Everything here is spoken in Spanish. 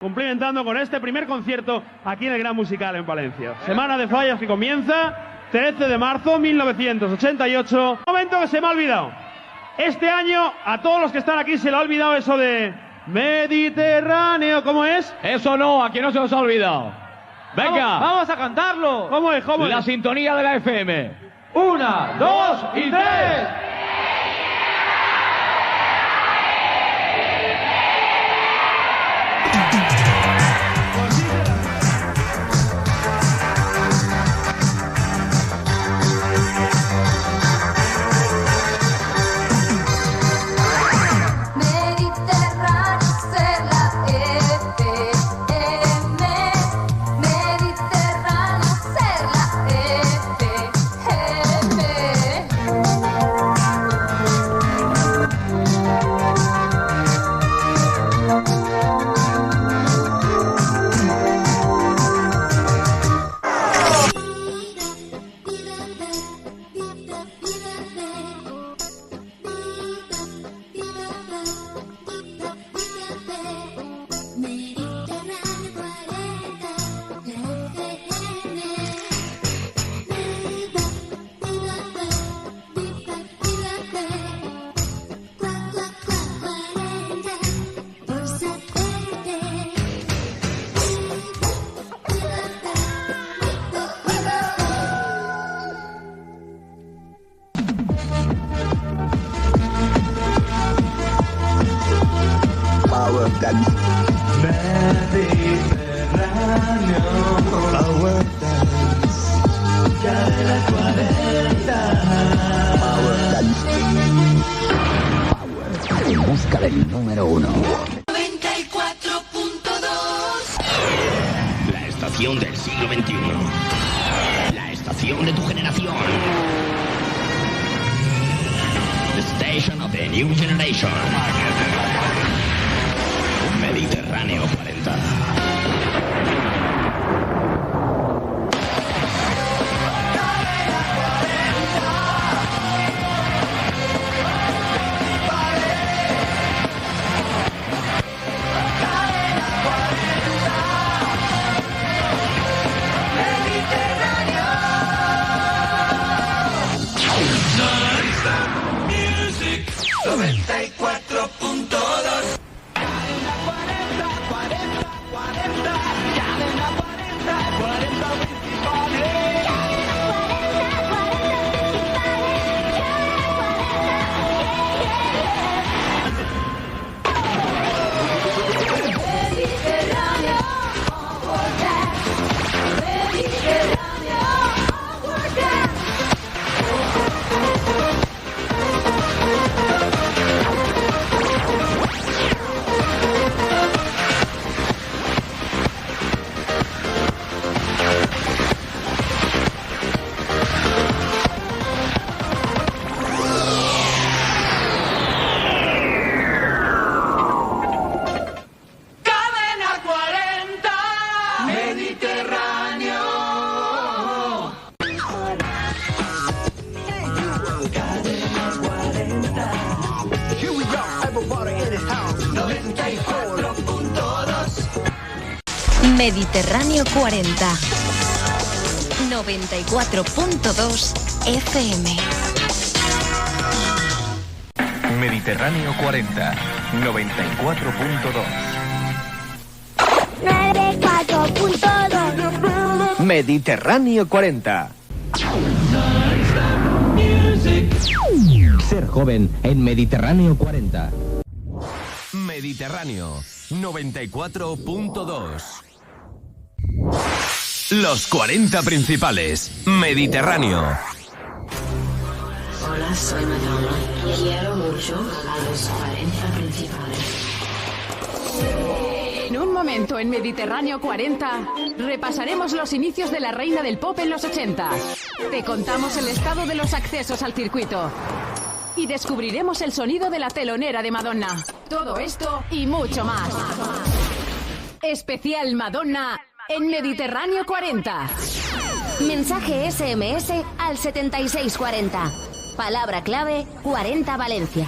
Cumplimentando con este primer concierto aquí en el Gran Musical en Palencia. Semana de Fallas que comienza 13 de marzo 1988. Un momento que se me ha olvidado. Este año a todos los que están aquí se le ha olvidado eso de Mediterráneo. ¿Cómo es? Eso no, aquí no se nos ha olvidado. Venga, vamos a cantarlo. ¿Cómo es? ¿Cómo es? La sintonía de la FM. 1, 2 y 3. En busca del número 1. 94.2. La estación del siglo XXI. La estación de tu generación. The station of the new generation. Mediterráneo 40. Mediterráneo 40. 94.2 FM. Mediterráneo 40. 94.2. 94.2. Mediterráneo 40. Ser joven en Mediterráneo 40. Mediterráneo 94.2. Los 40 principales. Mediterráneo. Hola, soy Madonna. Quiero mucho a los 40 principales. En un momento en Mediterráneo 40 repasaremos los inicios de la reina del pop en los 80. Te contamos el estado de los accesos al circuito. Y descubriremos el sonido de la telonera de Madonna. Todo esto y mucho más. Especial Madonna en Mediterráneo 40. Mensaje SMS al 7640. Palabra clave 40 Valencia.